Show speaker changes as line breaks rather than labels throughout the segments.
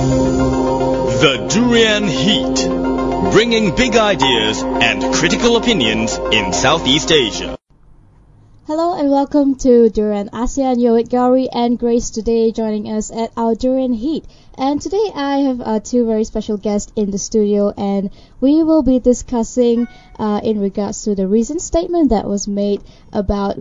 The Durian Heat, bringing big ideas and critical opinions in Southeast Asia.
Hello and welcome to DurianASEAN. You're with Gowri and Grace today, joining us at our Durian Heat. And today I have two very special guests in the studio, and we will be discussing in regards to the recent statement that was made about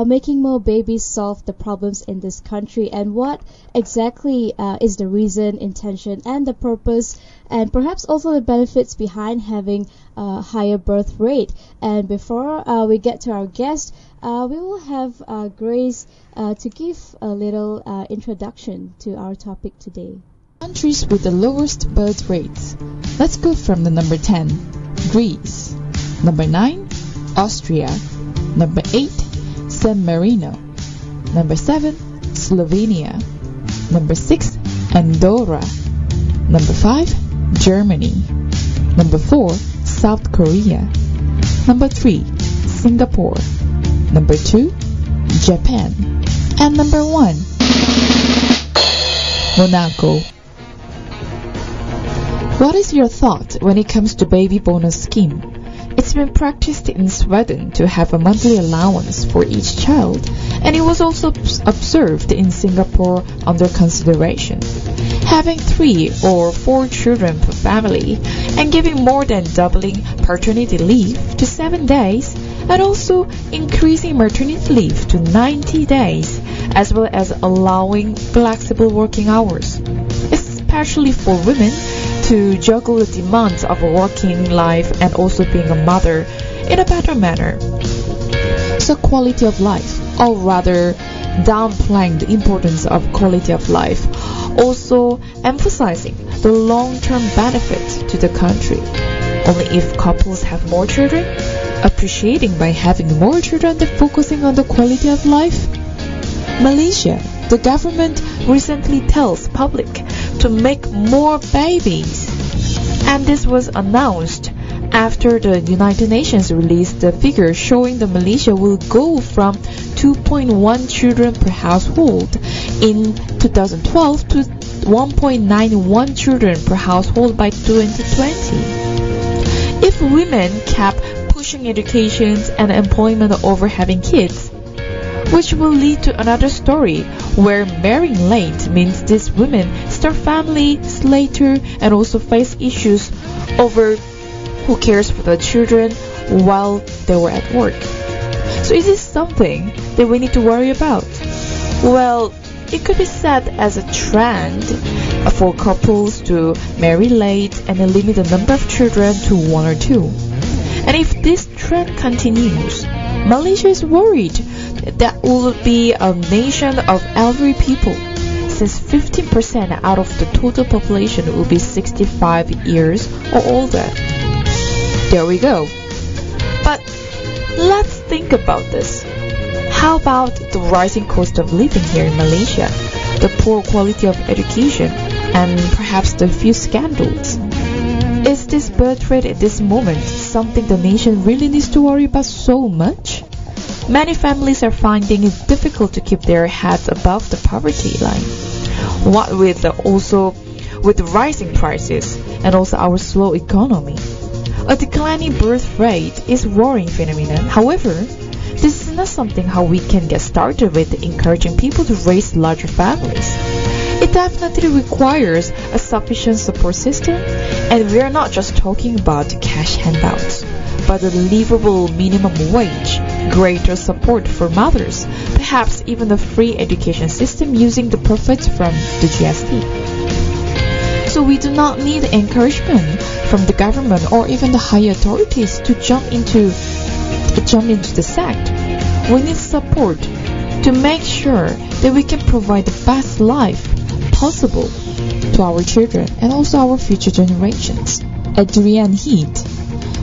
making more babies solve the problems in this country, and what exactly is the reason, intention, and the purpose, and perhaps also the benefits behind having a higher birth rate. And before we get to our guest, we will have Grace to give a little introduction to our topic today.
Countries with the lowest birth rates. Let's go from the number 10, Greece. Number 9, Austria. Number 8, San Marino. Number 7, Slovenia. Number 6, Andorra. Number 5, Germany. Number 4, South Korea. Number 3, Singapore. Number 2, Japan. And number 1, Monaco. What is your thought when it comes to baby bonus scheme? It's been practiced in Sweden to have a monthly allowance for each child, and it was also observed in Singapore under consideration. Having 3 or 4 children per family and giving more than doubling paternity leave to 7 days, and also increasing maternity leave to 90 days, as well as allowing flexible working hours, especially for women to juggle the demands of a working life and also being a mother in a better manner. So quality of life, or rather downplaying the importance of quality of life, also emphasizing the long-term benefit to the country. Only if couples have more children, appreciating by having more children than focusing on the quality of life. Malaysia, the government recently tells public to make more babies, and this was announced after the United Nations released the figure showing that Malaysia will go from 2.1 children per household in 2012 to 1.91 children per household by 2020. If women kept pushing education and employment over having kids, which will lead to another story where marrying late means these women start families later and also face issues over who cares for the children while they were at work. So is this something that we need to worry about? Well, it could be said as a trend for couples to marry late and limit the number of children to 1 or 2. And if this trend continues, Malaysia is worried that will be a nation of elderly people, since 15% out of the total population will be 65 years or older. There we go. But let's think about this. How about the rising cost of living here in Malaysia, the poor quality of education, and perhaps the few scandals? Is this birth rate at this moment something the nation really needs to worry about so much? Many families are finding it difficult to keep their heads above the poverty line. What with the rising prices and also our slow economy. A declining birth rate is a worrying phenomenon. However, this is not something how we can get started with encouraging people to raise larger families. It definitely requires a sufficient support system, and we are not just talking about cash handouts, but a livable minimum wage, greater support for mothers, perhaps even a free education system using the profits from the GST. So we do not need encouragement from the government or even the higher authorities to jump into the sect. We need support to make sure that we can provide the best life possible to our children and also our future generations. At Durian Heat,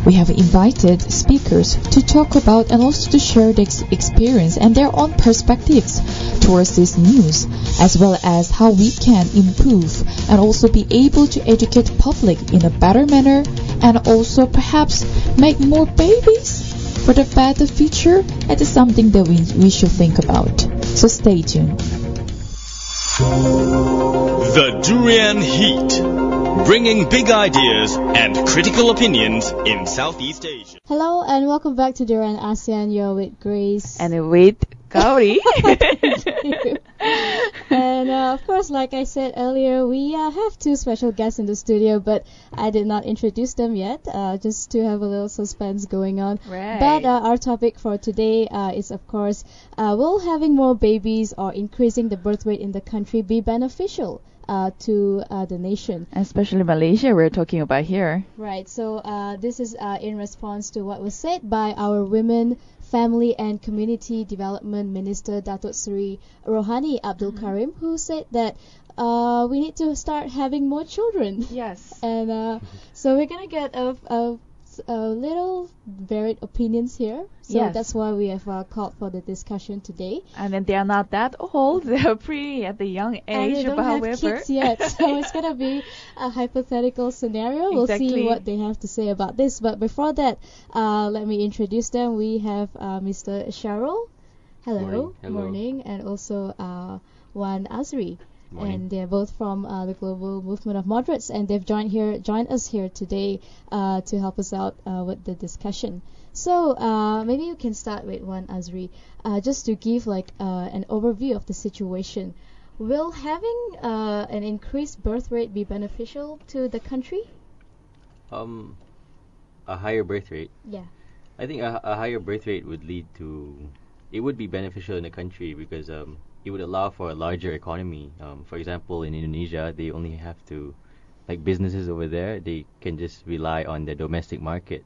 we have invited speakers to talk about and also to share their experience and their own perspectives towards this news, as well as how we can improve and also be able to educate public in a better manner, and also perhaps make more babies for the better future. It is something that we should think about. So stay tuned.
The Durian Heat, bringing big ideas and critical opinions in Southeast Asia.
Hello and welcome back to DurianASEAN. You're with Grace.
And with Gowri.
And of course, like I said earlier, we have two special guests in the studio, but I did not introduce them yet, just to have a little suspense going on.
Right.
But our topic for today is, of course, will having more babies or increasing the birth rate in the country be beneficial to the nation?
Especially Malaysia, we're talking about here.
Right, so this is in response to what was said by our Women, Family and Community Development Minister Datuk Seri Rohani Abdul Karim, who said that we need to start having more children.
Yes.
And so we're going to get a little varied opinions here. So
Yes.
that's why we have called for the discussion today.
And then they are not that old. They are pretty at the young
And they
age,
don't
but
have
however.
kids yet, so it's gonna be a hypothetical scenario. We'll see
Exactly.
what they have to say about this. But before that, let me introduce them. We have Mr. Syahrul. Hello.
Morning. Hello.
Morning. And also one Azri.
Morning.
And they're both from the Global Movement of Moderates, and they've joined us here today to help us out with the discussion. So maybe you can start with one, Azri, just to give like an overview of the situation. Will having an increased birth rate be beneficial to the country?
A higher birth rate.
Yeah.
I think a higher birth rate would lead to, it would be beneficial in the country because it would allow for a larger economy. For example, in Indonesia, they only have to, like businesses over there, they can just rely on the domestic market.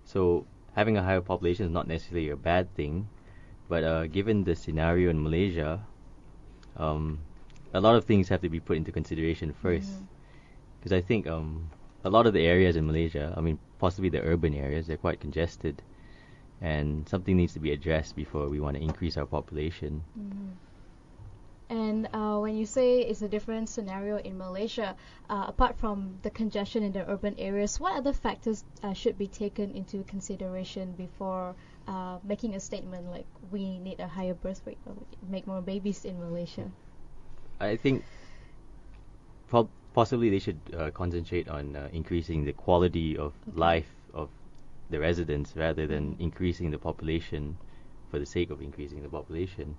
So having a higher population is not necessarily a bad thing, but given the scenario in Malaysia, a lot of things have to be put into consideration first. Because I think a lot of the areas in Malaysia, I mean, possibly the urban areas, they're quite congested. And something needs to be addressed before we want to increase our population.
And when you say it's a different scenario in Malaysia, apart from the congestion in the urban areas, what other factors should be taken into consideration before making a statement like we need a higher birth rate or make more babies in Malaysia?
I think possibly they should concentrate on increasing the quality of life of the residents rather than increasing the population for the sake of increasing the population.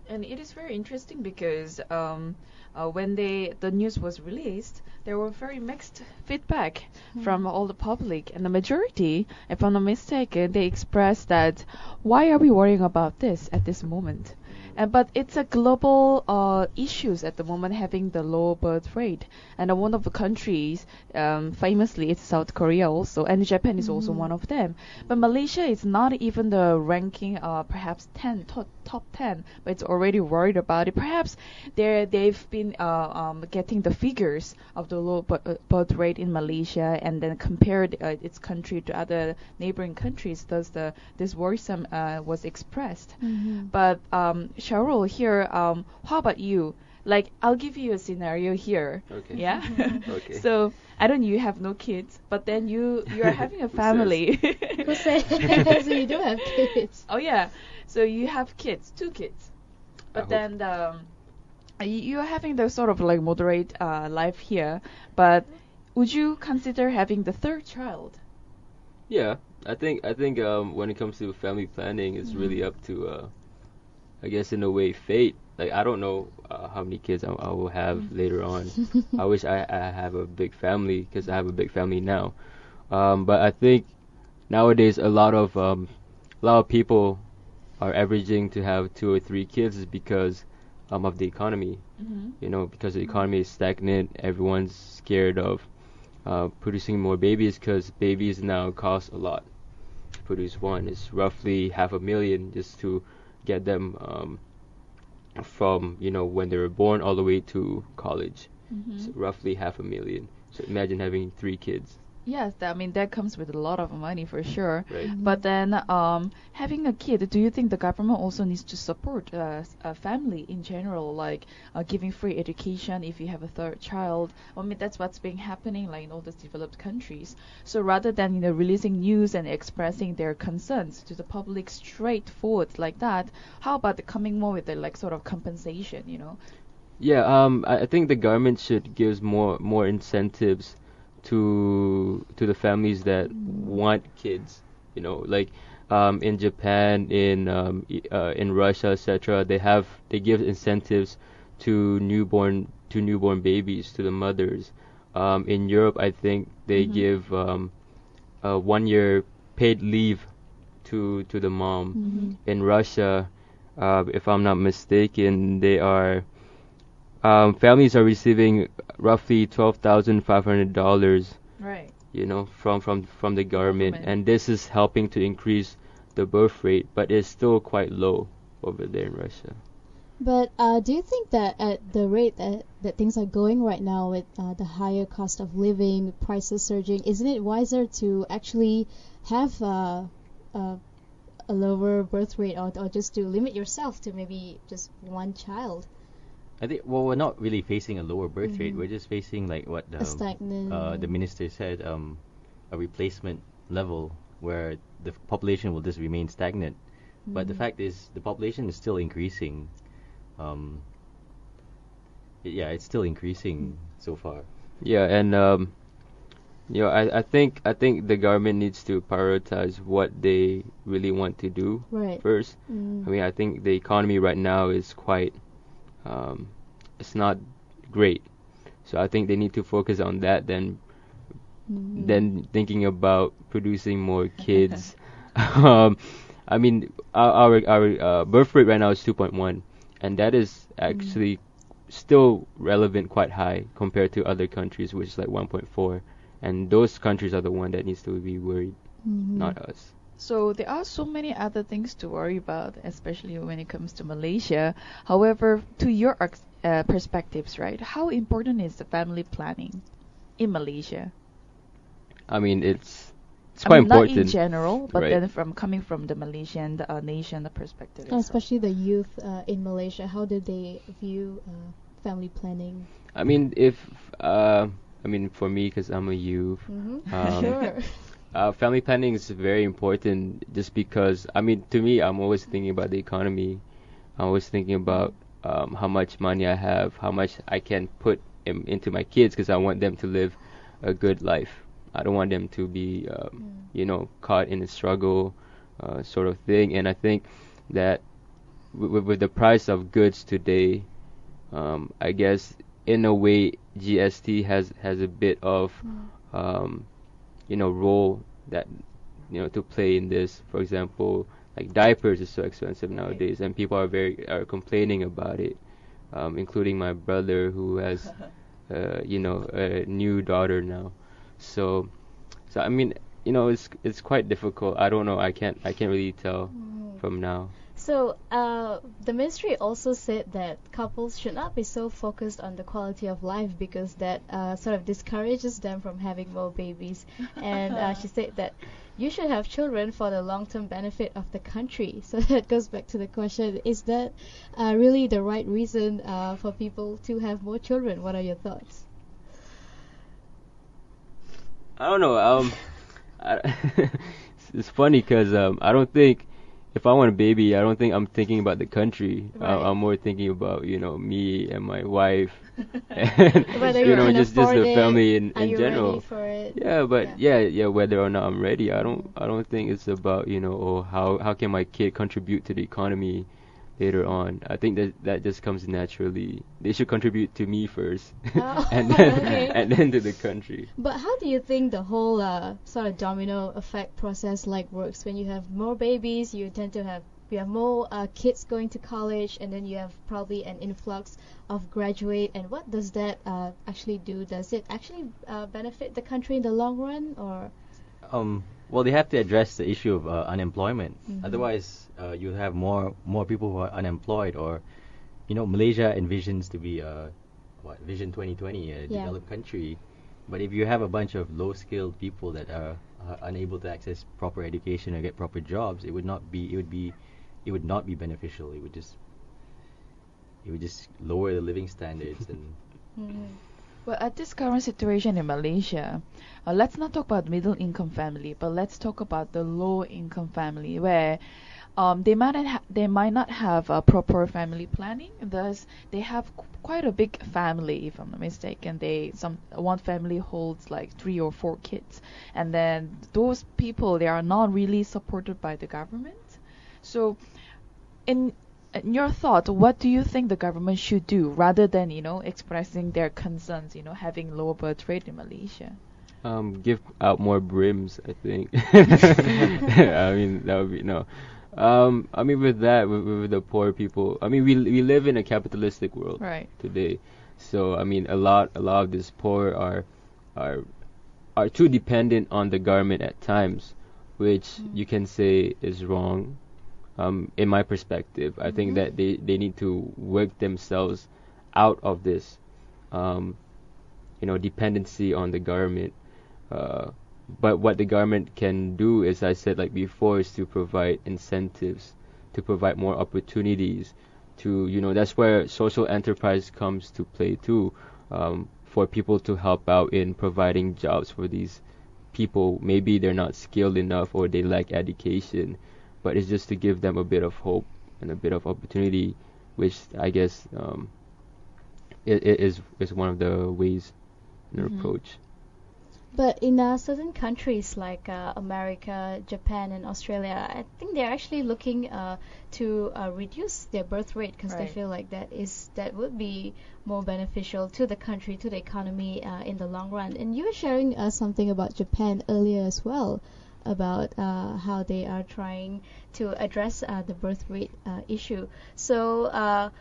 And it is very interesting because when the news was released, there were very mixed feedback from all the public, and the majority, if I'm not mistaken, they expressed that why are we worrying about this at this moment? But it's a global issues at the moment, having the low birth rate. And one of the countries, famously, it's South Korea also, and Japan is also one of them. But Malaysia is not even the ranking, perhaps top 10, but it's already worried about it. Perhaps they've been getting the figures of the low birth rate in Malaysia and then compared its country to other neighboring countries. Thus, this worrisome was expressed. But Syahrul here, how about you? Like, I'll give you a scenario here.
Okay.
Yeah?
Okay.
So, I don't know, you have no kids, but then you're having a family.
Who said so you do have kids?
Oh, yeah. So, you have kids, 2 kids. But then you're having the sort of like moderate life here. But would you consider having the 3rd child?
Yeah, I think when it comes to family planning, it's really up to, I guess in a way, fate. Like I don't know how many kids I will have later on. I wish I have a big family because I have a big family now. But I think nowadays a lot of people are averaging to have 2 or 3 kids is because of the economy. You know, because the economy is stagnant. Everyone's scared of producing more babies because babies now cost a lot. To produce one is roughly $500,000 just to get them from when they were born all the way to college. So roughly $500,000. So imagine having 3 kids.
Yes, I mean that comes with a lot of money for sure.
Right.
But then having a kid, do you think the government also needs to support a family in general, like giving free education if you have a 3rd child? I mean that's what's been happening like in all these developed countries. So rather than releasing news and expressing their concerns to the public straightforward like that, how about coming more with a like sort of compensation?
Yeah, I think the government should give more incentives to the families that want kids. You know, like in Japan, in Russia, etc. They give incentives to newborn babies, to the mothers. In Europe, I think they give a 1 year paid leave to the mom. In Russia, if I'm not mistaken, they are families are receiving roughly $12,500,
Right.
you know, from the government, and this is helping to increase the birth rate, but it's still quite low over there in Russia.
But do you think that at the rate that things are going right now with the higher cost of living, prices surging, isn't it wiser to actually have a lower birth rate, or just to limit yourself to maybe just one child?
I think, well, we're not really facing a lower birth rate. We're just facing like what
A stagnant.
the minister said, a replacement level where the population will just remain stagnant. But the fact is, the population is still increasing. Yeah, it's still increasing so far.
Yeah, and you know, I think the government needs to prioritize what they really want to do
Right.
first. I mean, I think the economy right now is quite it's not great. So I think they need to focus on that than thinking about producing more kids. I mean, our birth rate right now is 2.1, and that is actually still relevant, quite high compared to other countries, which is like 1.4. And those countries are the one that needs to be worried, not us.
So there are so many other things to worry about, especially when it comes to Malaysia. However, to your perspectives, right? How important is the family planning in Malaysia?
I mean, it's quite important.
Not in general, but
Right.
then coming from the Malaysian nation perspective.
Oh, especially the youth in Malaysia, how do they view family planning?
I mean, for me, because I'm a youth,
Sure.
family planning is very important. Just because, I mean, to me, I'm always thinking about the economy. I'm always thinking about how much money I have, how much I can put into my kids, because I want them to live a good life. I don't want them to be, caught in a struggle, sort of thing. And I think that with the price of goods today, I guess in a way GST has a bit of, role that to play in this. For example, like diapers is so expensive nowadays, and people are complaining about it, including my brother who has, a new daughter now. So I mean, it's quite difficult. I don't know. I can't really tell from now.
So the ministry also said that couples should not be so focused on the quality of life, because that sort of discourages them from having more babies. And she said that you should have children for the long-term benefit of the country. So that goes back to the question, is that really the right reason for people to have more children? What are your thoughts?
I don't know. It's funny because I don't think if I want a baby, I don't think I'm thinking about the country.
Right.
I'm more thinking about me and my wife, and
Whether you can
just
afford
the
it,
family in
are you
general.
ready for it?
Yeah, but yeah, whether or not I'm ready, I don't think it's about how can my kid contribute to the economy later on. I think that just comes naturally. They should contribute to me first,
Oh,
and then
okay.
and then to the country.
But how do you think the whole sort of domino effect process works? When you have more babies, you have more kids going to college, and then you have probably an influx of graduate. And what does that actually do? Does it actually benefit the country in the long run, or?
Well, they have to address the issue of unemployment. Otherwise, you have more people who are unemployed. Or, Malaysia envisions to be Vision 2020, a developed country. But if you have a bunch of low-skilled people that are unable to access proper education or get proper jobs, it would not be beneficial. It would just lower the living standards and.
Well, at this current situation in Malaysia, let's not talk about middle-income family, but let's talk about the low-income family, where they might not have a proper family planning. Thus, they have quite a big family, if I'm not mistaken. One family holds like 3 or 4 kids, and then those people, they are not really supported by the government. So, in your thought, what do you think the government should do rather than expressing their concerns, having lower birth rate in Malaysia?
Give out more brims, I think. I mean, that would be no. I mean, with that, with the poor people, I mean, we live in a capitalistic world
Right.
today. So I mean, a lot of these poor are too dependent on the government at times, which you can say is wrong. In my perspective, I think that they need to work themselves out of this, dependency on the government. But what the government can do, as I said like before, is to provide incentives, to provide more opportunities, to that's where social enterprise comes to play too, for people to help out in providing jobs for these people. Maybe they're not skilled enough or they lack education, but it's just to give them a bit of hope and a bit of opportunity, which I guess is one of the ways in the approach.
But in certain countries like America, Japan, and Australia, I think they're actually looking to reduce their birth rate because they
Right.
feel like that would be more beneficial to the country, to the economy in the long run. And you were sharing something about Japan earlier as well, about how they are trying to address the birth rate issue. So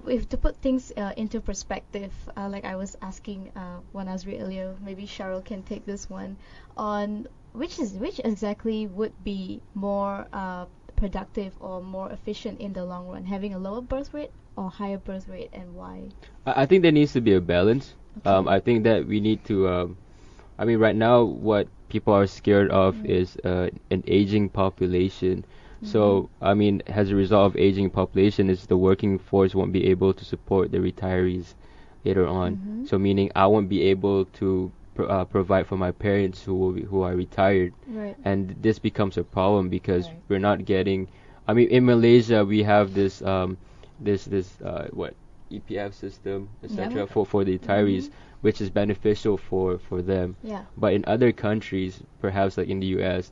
if to put things into perspective, like I was asking when Azri earlier, maybe Syahrul can take this one on which exactly would be more productive or more efficient in the long run, having a lower birth rate or higher birth rate, and why?
I think there needs to be a balance.
Okay.
I think that we need to. I mean, right now, what people are scared of is an aging population. So, I mean, as a result of aging population, is the working force won't be able to support the retirees later on. So, meaning I won't be able to provide for my parents who are retired,
Right.
and this becomes a problem because
Right.
we're not getting. I mean, in Malaysia, we have this what EPF system, etc. for the retirees, which is beneficial for them.
Yeah.
But in other countries, perhaps like in the U.S.,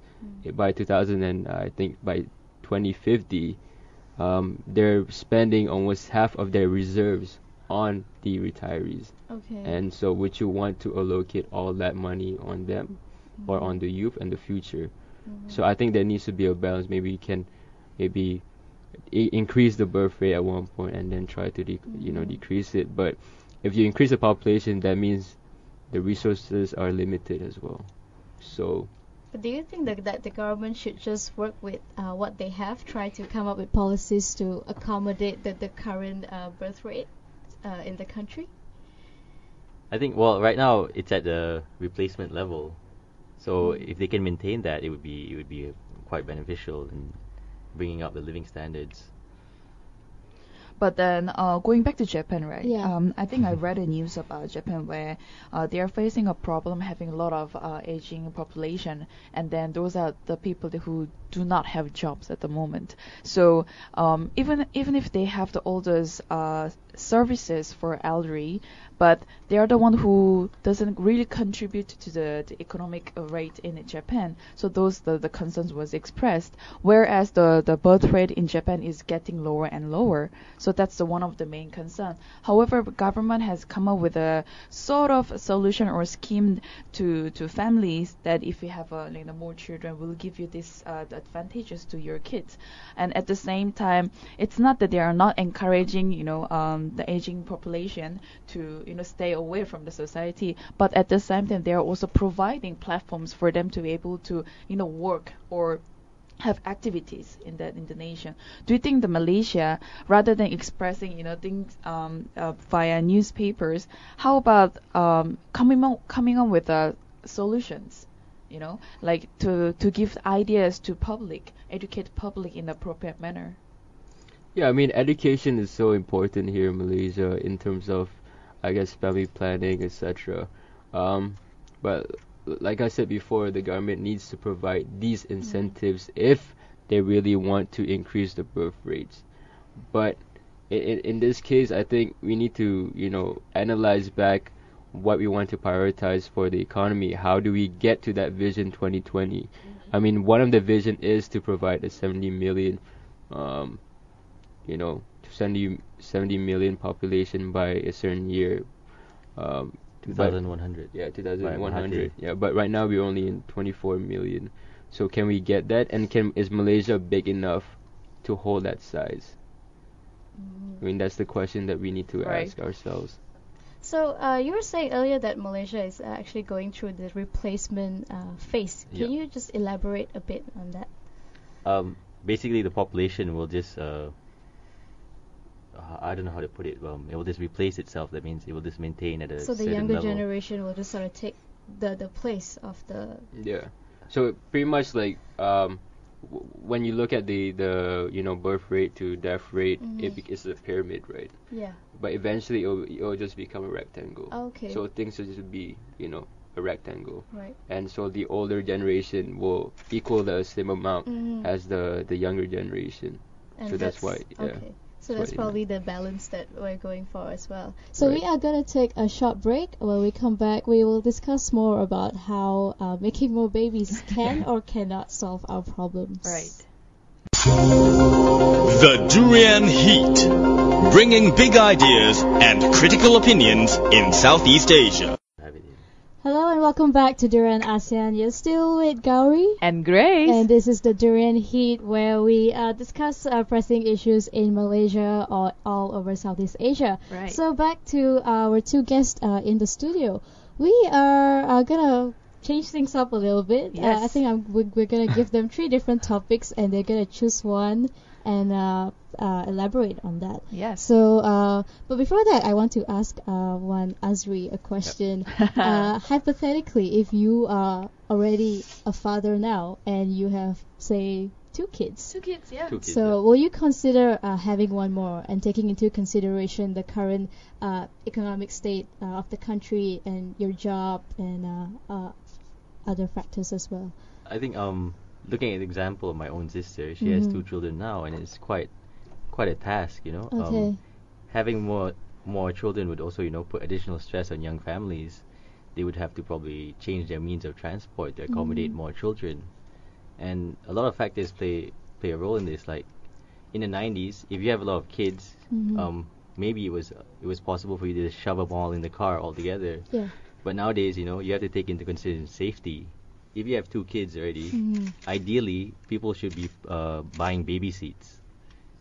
by 2000 and I think by 2050, they're spending almost half of their reserves on the retirees.
Okay.
And so, would you want to allocate all that money on them, or on the youth and the future? So I think there needs to be a balance. Maybe you can, increase the birth rate at one point and then try to decrease it. But if you increase the population, that means the resources are limited as well. So
But do you think that the government should just work with what they have, try to come up with policies to accommodate the current birth rate in the country?
I think, well, right now it's at the replacement level, so if they can maintain that, it would be quite beneficial in bringing up the living standards.
But then going back to Japan, right?
Yeah.
I think I read a news about Japan where they are facing a problem having a lot of aging population, and then those are the people who do not have jobs at the moment. So even if they have all those services for elderly, but they are the one who doesn't really contribute to the economic rate in Japan. So those the concerns was expressed. Whereas the birth rate in Japan is getting lower and lower. So that's one of the main concern. However, government has come up with a sort of solution or scheme to families that if you have more children, we'll give you this advantages to your kids. And at the same time, it's not that they are not encouraging the aging population to stay away from the society, but at the same time they are also providing platforms for them to be able to work or have activities in the nation. Do you think the Malaysia, rather than expressing things via newspapers, how about coming up with solutions, like to give ideas to public, educate public in the appropriate manner?
yeah, I mean, education is so important here in Malaysia in terms of, I guess, family planning, etc. But like I said before, the government needs to provide these incentives if they really want to increase the birth rates. But in this case, I think we need to, analyze back what we want to prioritize for the economy. How do we get to that vision 2020? I mean, one of the vision is to provide a 70 million, 70 million population by a certain year.
2100.
Yeah, 2100.
Mahathir.
Yeah, but right now we're only in 24 million. So can we get that? And is Malaysia big enough to hold that size? I mean, that's the question that we need to ask ourselves.
So you were saying earlier that Malaysia is actually going through the replacement phase. Can you just elaborate a bit on that?
Basically, the population will just, I don't know how to put it. It will just replace itself. That means it will just maintain at a
So the
certain
younger
level.
generation will just sort of take the place of the...
Yeah. So pretty much like when you look at the birth rate to death rate, it's a pyramid, right?
Yeah.
But eventually it'll just become a rectangle.
Okay.
So things will just be a rectangle.
Right.
And so the older generation will equal the same amount as the younger generation.
And
So that's why. Yeah.
Okay. So
That's
that's
what
probably the balance that we're going for as well. So
Right.
we are going to take a short break. When we come back, we will discuss more about how making more babies can or cannot solve our problems.
Right.
The Durian Heat, bringing big ideas and critical opinions in Southeast Asia.
Have it here.
Hello and welcome back to Durian ASEAN. You're still with Gowri.
And Grace.
And this is the Durian Heat, where we discuss pressing issues in Malaysia or all over Southeast Asia.
Right.
So back to our two guests in the studio. We are gonna change things up a little bit.
Yes.
I think we're gonna give them 3 different topics, and they're gonna choose one and elaborate on that.
Yes.
So, but before that, I want to ask one Azri a question. Hypothetically, if you are already a father now and you have, say, 2 kids,
2 kids, yeah.
2 kids.
so will you consider having one more and taking into consideration the current economic state of the country and your job and other factors as well?
I think looking at the example of my own sister, she has 2 children now, and it's quite a task,
Okay.
Having more children would also, put additional stress on young families. They would have to probably change their means of transport to accommodate more children, and a lot of factors play a role in this. Like in the 90s, if you have a lot of kids, maybe it was possible for you to just shove them all in the car altogether.
Yeah.
But nowadays, you have to take into consideration safety. If you have 2 kids already, ideally people should be buying baby seats.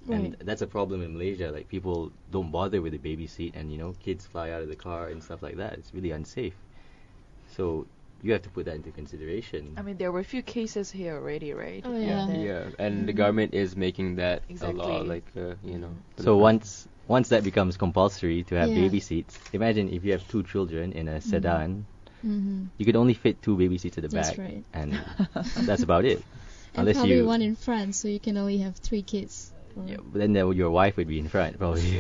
And
Right.
that's a problem in Malaysia. Like, people don't bother with the baby seat, and kids fly out of the car and stuff like that. It's really unsafe. So you have to put that into consideration.
I mean, there were a few cases here already, right?
Oh, yeah.
Yeah, and the government is making that a law,
Exactly.
like
So once that becomes compulsory to have
Yeah.
baby seats, imagine if you have 2 children in a sedan,
Mm-hmm.
you could only fit 2 baby seats at the
That's
back,
right.
and that's about it.
And
Unless
probably
you,
one in France, so you can only have 3 kids. Or-
yeah, but then your wife would be in front, probably.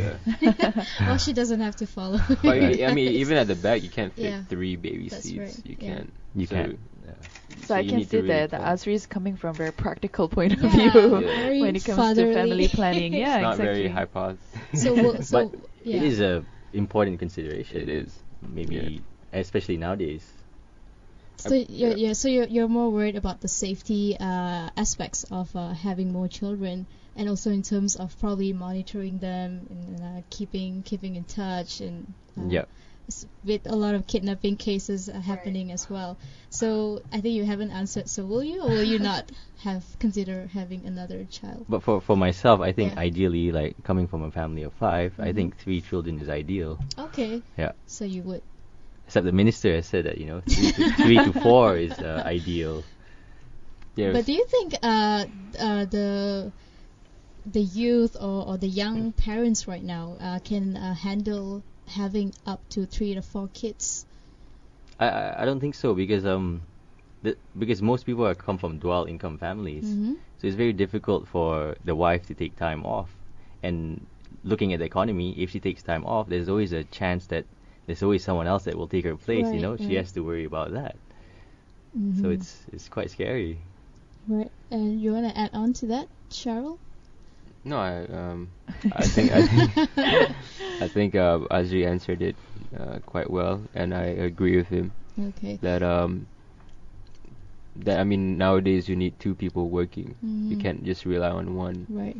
Well, she doesn't have to follow.
But I mean, even at the back, you can't fit
Yeah.
3 baby
That's
seats.
right,
You
yeah.
can't.
You
So-
can't.
So I
you
can
need to
see
really
that
plan.
Azri is coming from a very practical point of
Yeah,
view
very
when it comes
fatherly.
to family planning. Yeah,
It's not
exactly.
very hypoth.
So yeah.
It is a important consideration.
It is.
Maybe, especially nowadays.
So you're more worried about the safety aspects of having more children, and also in terms of probably monitoring them and keeping in touch, and
Yeah.
with a lot of kidnapping cases happening as well. So I think you haven't answered. So will you or will you not consider having another child?
But for myself, I think
Yeah.
ideally, like, coming from a family of 5, I think 3 children is ideal.
Okay.
Yeah.
So you would.
Except the minister has said that 3 to 4 is ideal.
Yes.
But do you think the youth or the young parents right now can handle having up to 3 to 4 kids?
I don't think so, because because most people come from dual income families, so it's very difficult for the wife to take time off. And looking at the economy, if she takes time off, there's always a chance that there's always someone else that will take her place.
Right,
She
right.
has to worry about that. So it's quite scary.
Right. And you want to add on to that, Syahrul?
No, I think I think Azri answered it quite well, and I agree with him
Okay.
that I mean, nowadays you need two people working. You can't just rely on one.
Right.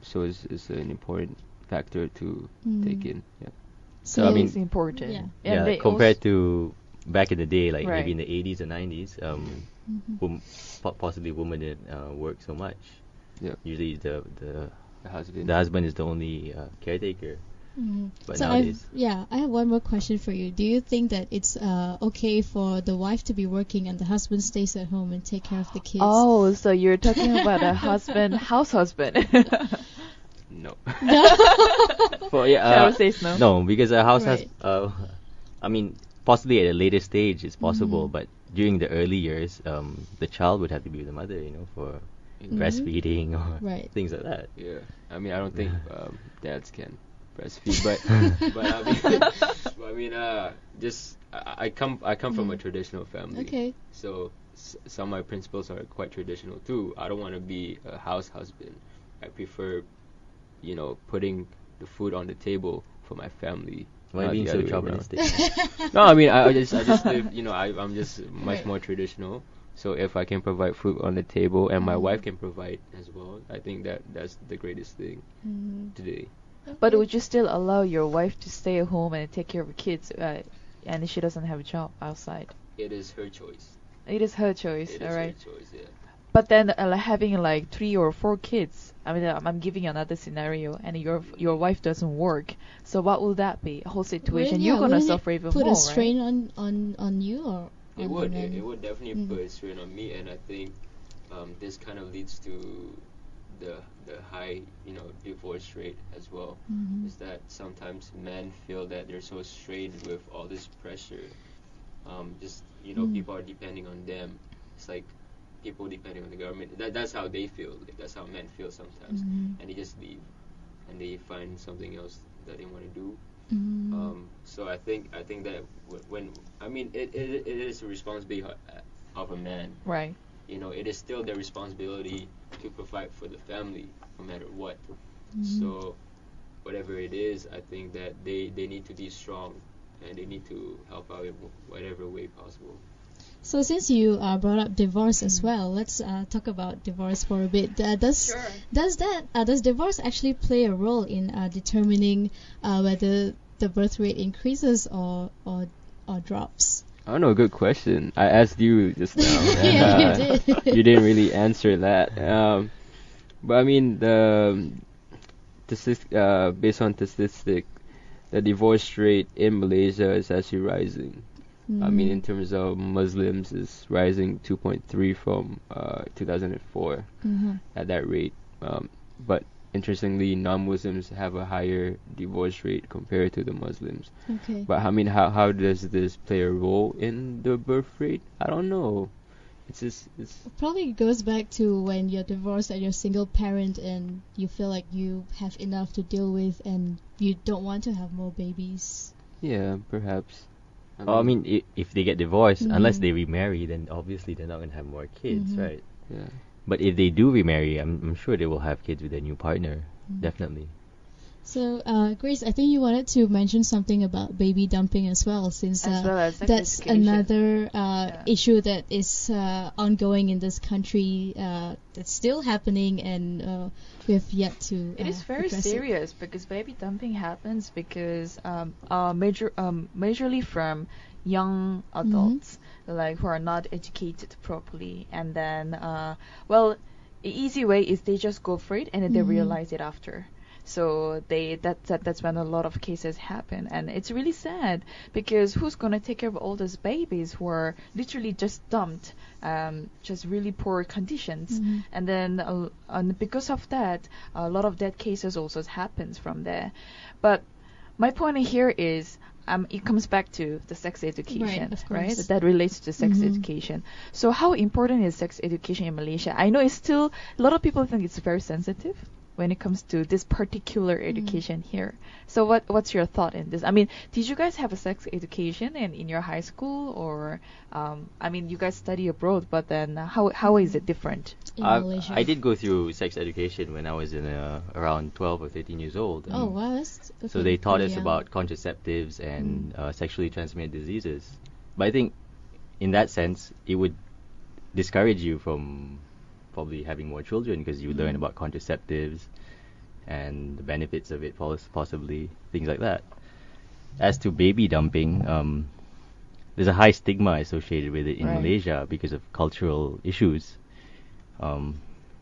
So it's an important factor to take in. Yeah.
So
I mean,
it's important.
Yeah.
And
Yeah,
they
compared to back in the day, like
Right.
maybe in the 80s and 90s, possibly women didn't work so much.
Yeah.
Usually the
husband.
husband is the only caretaker. But
So
nowadays,
I have one more question for you. Do you think that it's okay for the wife to be working and the husband stays at home and take care of the kids?
Oh, so you're talking about a house husband.
No.
well, yeah,
Syahrul says no.
no, because a house
Right.
has, I mean, possibly at a later stage it's possible, but during the early years, the child would have to be with the mother, for breastfeeding or
Right.
things like that.
Yeah. I mean, I don't think dads can breastfeed, but I mean, just I come from a traditional family.
Okay.
So some of my principles are quite traditional too. I don't want to be a house husband. I prefer, putting the food on the table for my family.
Why
not
being
the
so
other way around.
chauvinistic?
No, I mean, I just live, I'm just much more traditional. So if I can provide food on the table and my wife can provide as well, I think that's the greatest thing today.
But would you still allow your wife to stay at home and take care of the kids, and she doesn't have a job outside?
It is her choice.
It is her choice,
It is
alright.
her choice, yeah.
But then having like 3 or 4 kids, I mean, I'm giving you another scenario, and your wife doesn't work. So what will that be? A whole situation you're gonna
wouldn't it
suffer even
put
more,
a strain
right?
on you or
It
on
would.
the man?
It would definitely put a strain on me, and I think this kind of leads to the high, divorce rate as well. Is that sometimes men feel that they're so strained with all this pressure. People are depending on them. It's like people depending on the government. That's how they feel. Like, that's how men feel sometimes, and they just leave, and they find something else that they want to do. So I think that it is a responsibility of a man.
Right.
It is still their responsibility to provide for the family, no matter what. So whatever it is, I think that they need to be strong, and they need to help out in whatever way possible.
So since you brought up divorce as well, let's talk about divorce for a bit. Does divorce actually play a role in determining whether the birth rate increases or drops?
I don't know. Good question. I asked you just now.
Yeah, you did.
You didn't really answer that. But I mean, based on statistics, the divorce rate in Malaysia is actually rising. I mean, in terms of Muslims, is rising 2.3 from 2004 at that rate. But interestingly, non-Muslims have a higher divorce rate compared to the Muslims.
Okay.
But I mean, how does this play a role in the birth rate? I don't know. It's
Probably goes back to when you're divorced and you're single parent and you feel like you have enough to deal with and you don't want to have more babies.
yeah, perhaps.
I mean, if they get divorced, unless they remarry, then obviously they're not going to have more kids, right?
Yeah.
But if they do remarry, I'm sure they will have kids with their new partner, definitely.
So, Grace, I think you wanted to mention something about baby dumping as well, since
As well as sex
that's
education.
another issue that is ongoing in this country. That's still happening, and we have yet to.
It is very
address
serious because baby dumping happens because majorly from young adults like who are not educated properly, and then the easy way is they just go for it and then they realize it after. So that's when a lot of cases happen, and it's really sad because who's gonna take care of all those babies who are literally just dumped, just really poor conditions, and then and because of that, a lot of death cases also happens from there. But my point here is. It comes back to the sex education,
Right, of course.
That relates to sex education. So how important is sex education in Malaysia? I know it's still, a lot of people think it's very sensitive. when it comes to this particular education here. So what's your thought in this? I mean, did you guys have a sex education in your high school, or I mean, you guys study abroad, but then how is it different?
In Malaysia.
I did go through sex education when I was in around 12 or 13 years old.
Oh wow, that's
So they taught us
young.
about contraceptives and sexually transmitted diseases. But I think in that sense, it would discourage you from probably having more children, because you learn about contraceptives and the benefits of it, possibly, things like that. As to baby dumping, there's a high stigma associated with it in
Right.
Malaysia because of cultural issues.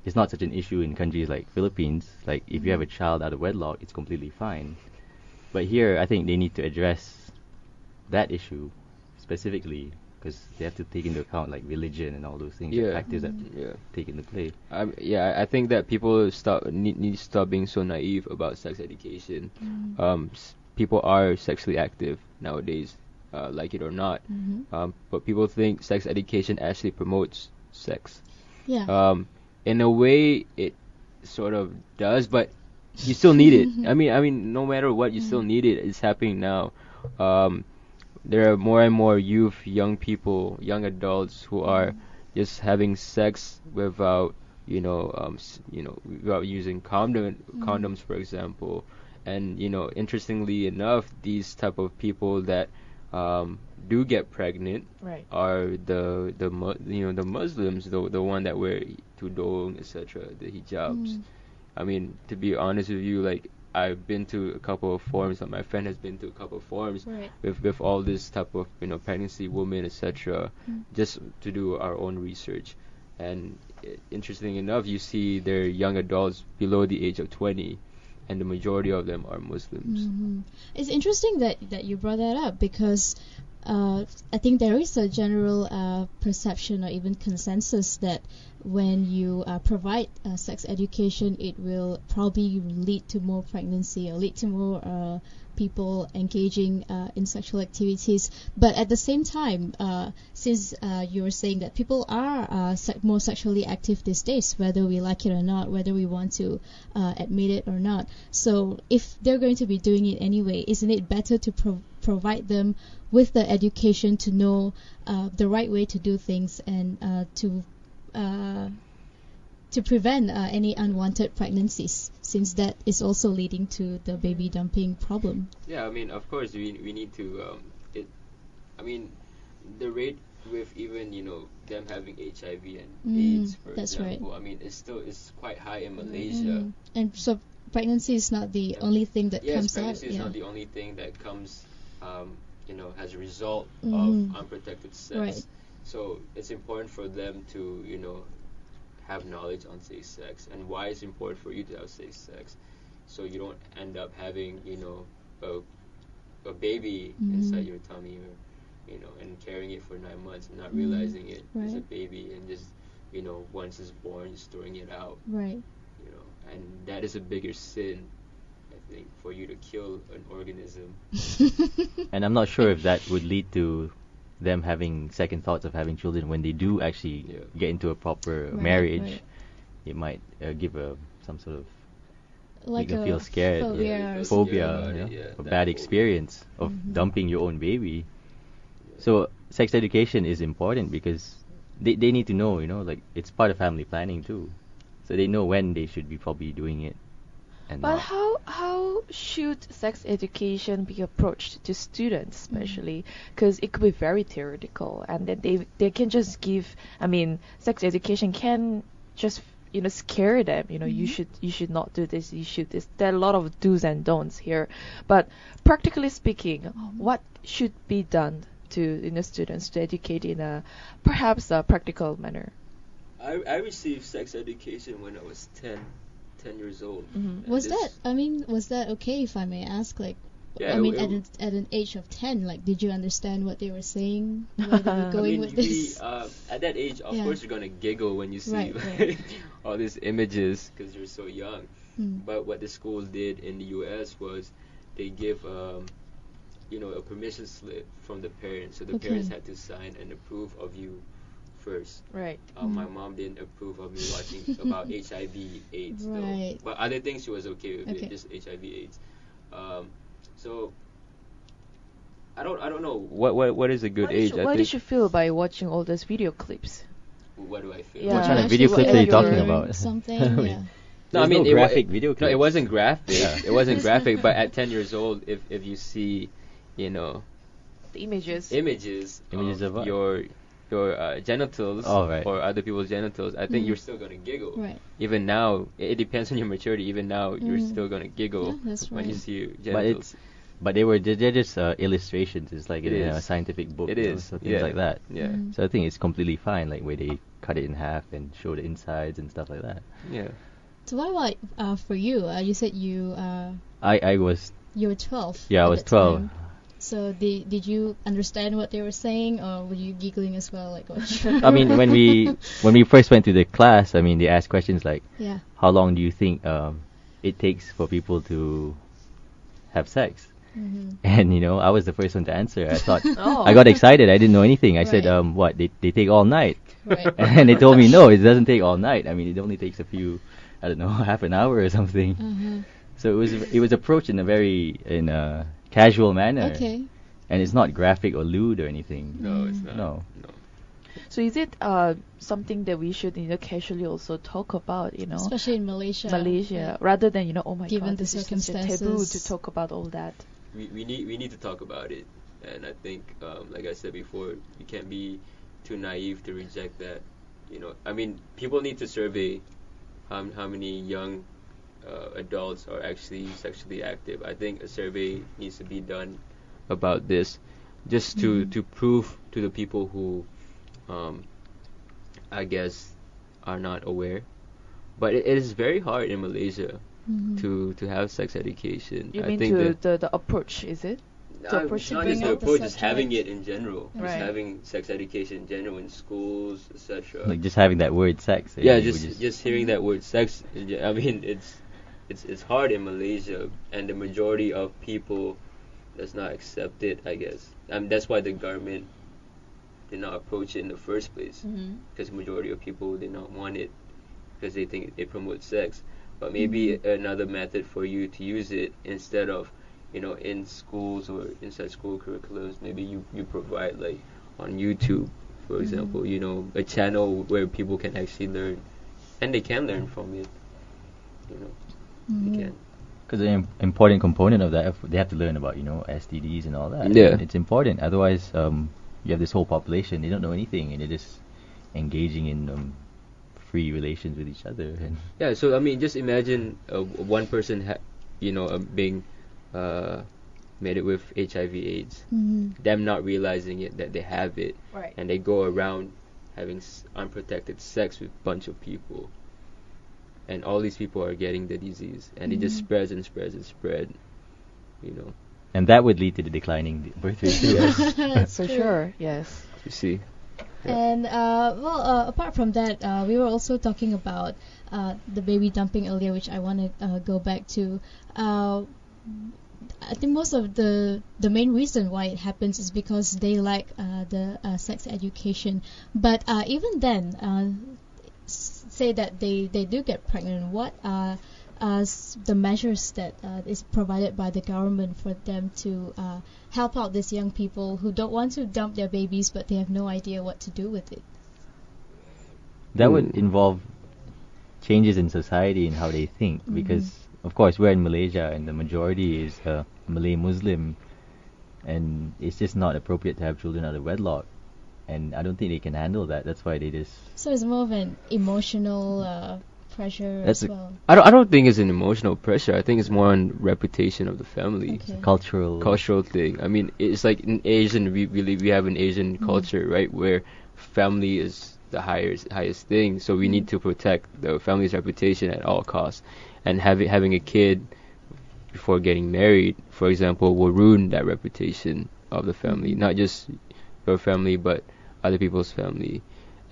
It's not such an issue in countries like Philippines. Like, if you have a child out of wedlock, it's completely fine. But here, I think they need to address that issue specifically, because they have to take into account like religion and all those things,
Yeah.
factors that
Yeah.
take into play.
I think that people need to stop being so naive about sex education. People are sexually active nowadays, like it or not. But people think sex education actually promotes sex.
Yeah.
In a way, it sort of does, but you still need it. I mean, no matter what, you still need it. It's happening now. There are more and more young people, young adults who are just having sex without, without using condoms, for example. And interestingly enough, these type of people that do get pregnant
Right.
are the Muslims, the one that wear tudong, etc., the hijabs. I mean, to be honest with you, like, I've been to a couple of forums, and my friend has been to a couple of forums
Right.
with all this type of pregnancy women, etc., just to do our own research. And interesting enough, you see they're young adults below the age of 20, and the majority of them are Muslims.
It's interesting that you brought that up, because I think there is a general perception or even consensus that when you provide sex education, it will probably lead to more pregnancy or lead to more people engaging in sexual activities. But at the same time, since you were saying that people are more sexually active these days, whether we like it or not, whether we want to admit it or not. So if they're going to be doing it anyway, isn't it better to provide them with the education to know the right way to do things, and to prevent any unwanted pregnancies, since that is also leading to the baby dumping problem?
Yeah, I mean, of course, we need to. The rate with even them having HIV and AIDS, for
that's right.
example. I mean, it's quite high in Malaysia.
And so pregnancy is not the only thing that
Yes,
comes out.
pregnancy is not the only thing that comes, as a result of unprotected sex.
Right.
So it's important for them to, have knowledge on safe sex, and why it's important for you to have safe sex, so you don't end up having, a baby inside your tummy, or, and carrying it for 9 months and not realizing it is a
Right.
baby, and just, once it's born, just throwing it out.
Right.
And that is a bigger sin, I think, for you to kill an organism.
And I'm not sure if that would lead to them having second thoughts of having children when they do actually get into a proper
Right,
marriage.
right.
It might give some sort of
Like
make them
a
feel scared,
phobia or
phobia,
about
you know,
it, yeah,
a
that
bad
phobia.
experience of dumping your own baby. So sex education is important because they need to know, like, it's part of family planning too. So they know when they should be probably doing it. And
But
not.
how should sex education be approached to students, especially because it could be very theoretical, and then they can just give. I mean, sex education can just scare them. You should not do this. You should this. There are a lot of do's and don'ts here, but practically speaking, what should be done to students to educate in a perhaps a practical manner?
I received sex education when I was 10 years old. And
Was
this-
that okay, if I may ask? Like,
Yeah,
I mean,
it-
at an age of 10, like, did you understand what they were saying? Where they were going with this?
at that age, of
Yeah.
course, you're gonna giggle when you see
Right,
like,
right.
all these images because you're so young.
Mm.
But what the school did in the U.S. was they give a permission slip from the parents, so the
Okay.
parents had to sign and approve of you first.
Right.
My mom didn't approve of me watching about HIV/AIDS
Right.
though, but other things she was okay with
Okay.
it, just HIV/AIDS. So I don't know what is a good age.
What did you feel by watching all those video clips?
What do I feel?
Yeah.
What kind of
Actually,
video clips are you
what
talking
you're
about?
Something,
I mean,
yeah.
No, I
There's
mean
no graphic video
No, it
clips.
wasn't graphic.
Yeah.
It wasn't graphic. But at 10 years old, if you see,
The images.
images
Images of what?
your genitals
Oh, right.
or other people's genitals, I think you're still gonna giggle.
Right.
Even now, it depends on your maturity. Even now, you're still gonna giggle
Yeah, that's
when you
right.
see your
But
genitals.
they're just illustrations. It's like
It
in a
is.
scientific book.
It
you know,
is.
so things
Yeah.
like that.
Yeah.
Mm.
So I think it's completely fine, like where they cut it in half and show the insides and stuff like that.
Yeah.
So what about for you? You said you
I was
you were 12.
Yeah, I
at
was
that
12.
time. So did you understand what they were saying, or were you giggling as well? Like, what?
I mean, when we first went to the class, I mean, they asked questions like,
Yeah.
how long do you think it takes for people to have sex?
Mm-hmm.
And I was the first one to answer. I thought
Oh.
I got excited. I didn't know anything. I said,
Right.
what? They take all night?
Right.
And they told me no, it doesn't take all night. I mean, it only takes a few, I don't know, half an hour or something.
Uh-huh.
So it was approached in a casual manner.
Okay.
And it's not graphic or lewd or anything.
No, it's not.
No.
So is it something that we should casually also talk about?
Especially in Malaysia.
Malaysia, rather than oh my
Given
god,
the
this is such a taboo to
circumstances.
talk about all that.
We need to talk about it, and I think like I said before, you can't be too naive to reject that. I mean, people need to survey how many young adults are actually sexually active. I think a survey needs to be done about this, just to prove to the people who I guess are not aware. But it is very hard in Malaysia
Mhm.
to have sex education.
You
I
mean
think
to the approach, is it? To approach
it's
to
not
bring
just the
out the
approach, it's having
subject.
it in general. Just
Right.
having sex education in general in schools, etc.
Like just having that word sex.
Yeah,
you would
just hearing that word sex. I mean, it's hard in Malaysia, and the majority of people does not accept it, I guess. That's why the government did not approach it in the first place, because majority of people did not want it because they think it promotes sex. But maybe another method for you to use it instead of in schools or inside school curriculums, maybe you provide like on YouTube, for example, a channel where people can actually learn, and they can learn from it. They can.
Because an important component of that, they have to learn about STDs and all that.
Yeah.
And it's important. Otherwise, you have this whole population, they don't know anything, and they're just engaging in free relations with each other. And
Yeah, so I mean, just imagine one person being made it with HIV/AIDS,
Mhm.
them not realizing it that they have it,
Right.
and they go around having unprotected sex with bunch of people, and all these people are getting the disease, and it just spreads and spreads and spread.
and that would lead to the declining birth rate. too.
That's
For
true.
sure, yes.
You see.
And apart from that, we were also talking about the baby dumping earlier, which I want to go back to. I think most of the main reason why it happens is because they lack the sex education. But even then, say that they do get pregnant, what are the measures that is provided by the government for them to help out these young people who don't want to dump their babies but they have no idea what to do with it?
That would involve changes in society and how they think, because of course we're in Malaysia and the majority is Malay Muslim, and it's just not appropriate to have children out of wedlock, and I don't think they can handle that. That's why they just
So it's more of an emotional pressure
That's
as
a-
well.
I don't think it's an emotional pressure. I think it's more on reputation of the family.
Okay.
Cultural thing. I mean, it's like in Asian, we have an Asian culture, right, where family is the highest thing. So we need to protect the family's reputation at all costs, and having a kid before getting married, for example, will ruin that reputation of the family, not just your family but other people's family.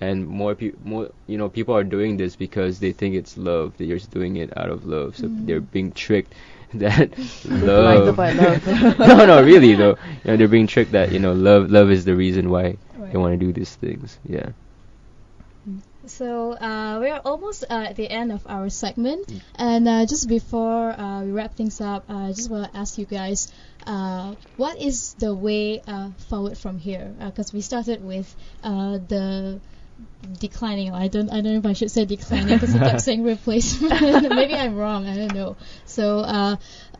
And more people are doing this because they think it's love. They're just doing it out of love. So they're being tricked that love.
Blinded by love.
no, really though. They're being tricked that love is the reason why they want to do these things. Yeah.
So we are almost at the end of our segment, and just before we wrap things up, I just want to ask you guys, what is the way forward from here? Because we started with the declining. I don't know if I should say declining because he kept saying replacement. Maybe I'm wrong. I don't know. So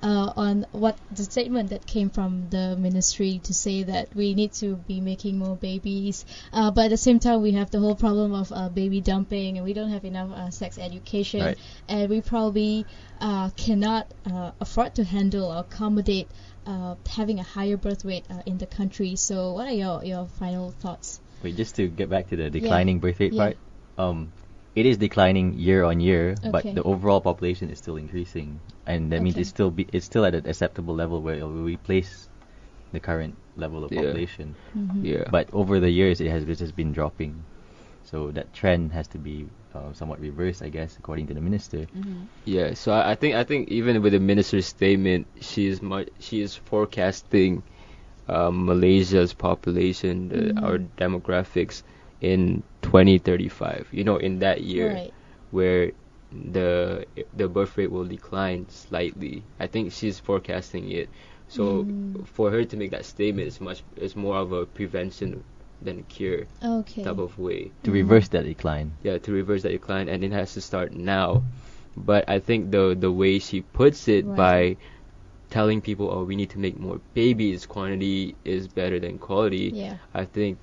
on what the statement that came from the ministry to say that we need to be making more babies, but at the same time we have the whole problem of baby dumping, and we don't have enough sex education,
Right.
and we probably cannot afford to handle or accommodate having a higher birth rate in the country. So what are your final thoughts?
Wait, just to get back to the declining birth rate
Yeah.
part, it is declining year on year, but
Okay.
the overall population is still increasing, and that means
Okay.
it's still at an acceptable level where it will replace the current level of
Yeah.
population.
Mm-hmm.
Yeah.
But over the years, it has just been dropping, so that trend has to be somewhat reversed, I guess, according to the minister.
Yeah, so I think even with the minister's statement, she is forecasting Malaysia's population, our demographics in 2035. You know, in that year,
Right.
where the birth rate will decline slightly. I think she's forecasting it. So for her to make that statement, it's more of a prevention than a cure
Okay.
type of way.
To reverse that decline.
Yeah, to reverse that decline, and it has to start now. But I think the way she puts it,
Right.
by telling people, oh, we need to make more babies, quantity is better than quality.
Yeah.
I think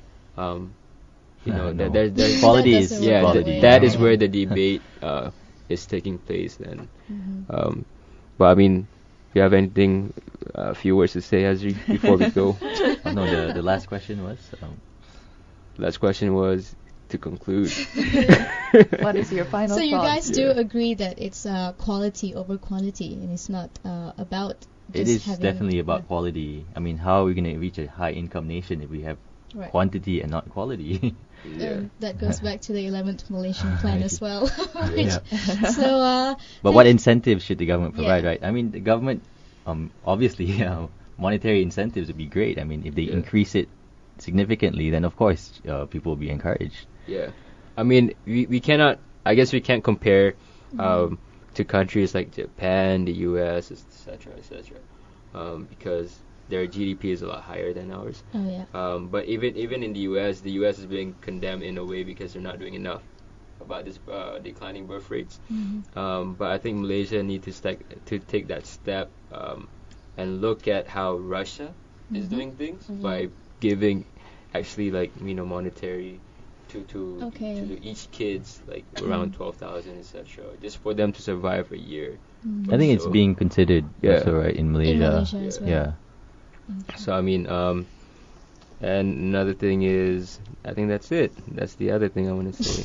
you know,
No.
there's
Quality
That
is
doesn't
yeah,
work
quality.
way.
that is where the debate is taking place then. But I mean, if you have anything, a few words to say, Azri, before we go.
Oh, no, the last question was.
Last question was to conclude.
What is your final
So you
thoughts?
guys do agree that it's quality over quantity, and it's not about
It
just
is
having,
definitely about quality. I mean, how are we going to reach a high income nation if we have
Right.
quantity and not quality?
Yeah.
That goes back to the 11th Malaysian plan as well. Which,
Yeah.
so
But what incentives should the government provide,
Yeah.
right? I mean, the government, obviously, monetary incentives would be great. I mean, if they
Yeah.
increase it significantly, then of course people will be encouraged.
Yeah, I mean, we cannot. I guess we can't compare to countries like Japan, the U.S., etc., etc., because their GDP is a lot higher than ours.
oh yeah.
But even in the U.S., the U.S. is being condemned in a way because they're not doing enough about this declining birth rates. But I think Malaysia need to take that step and look at how Russia is doing things by giving actually, like, you know, monetary to
Okay.
each kids, like around 12,000, etc., just for them to survive a year.
I think it's
So-
being considered
Yeah.
also, right, in Malaysia.
Malaysia as well.
Yeah.
So I mean, and another thing is, I think that's it. That's the other thing I want to say.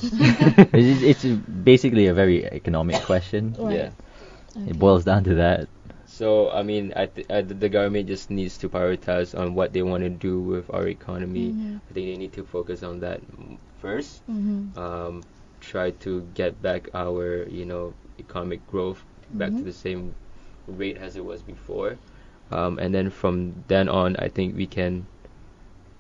It's basically a very economic question.
Right.
Yeah.
Okay.
It boils down to that.
So I mean, the government just needs to prioritize on what they want to do with our economy. I think they need to focus on that first. Try to get back our, you know, economic growth back to the same rate as it was before, and then from then on, I think we can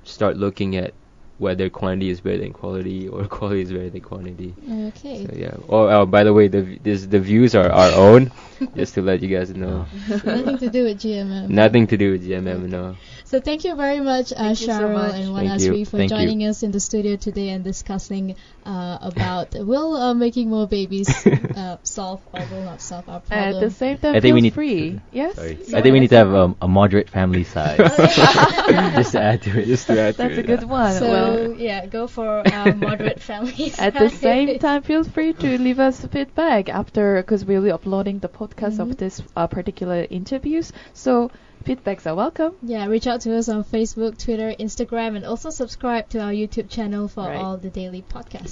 start looking at whether quantity is better than quality or quality is better than quantity.
Okay.
So yeah. Oh, by the way, the views are our own, just to let you guys know.
Nothing to do with GMM.
Nothing to do with GMM, no.
So thank you very much,
Thank you so
Syahrul
much.
and Wan
Thank you.
Azri, for
Thank you.
joining us in the studio today and discussing about will making more babies solve or will not solve our problem.
At the same time,
I think we
feel
need-
free. Yes?
Sorry.
Yeah.
I think we need to have a moderate family size. Just to add to it.
Just to add to
That's a
it.
good one.
So
Well,
yeah, go for moderate families.
at the same time, feel free to leave us feedback after, because we'll be uploading the podcast of this particular interviews. So feedbacks are welcome.
Yeah, reach out to us on Facebook, Twitter, Instagram, and also subscribe to our YouTube channel for
Right.
all the daily podcasts.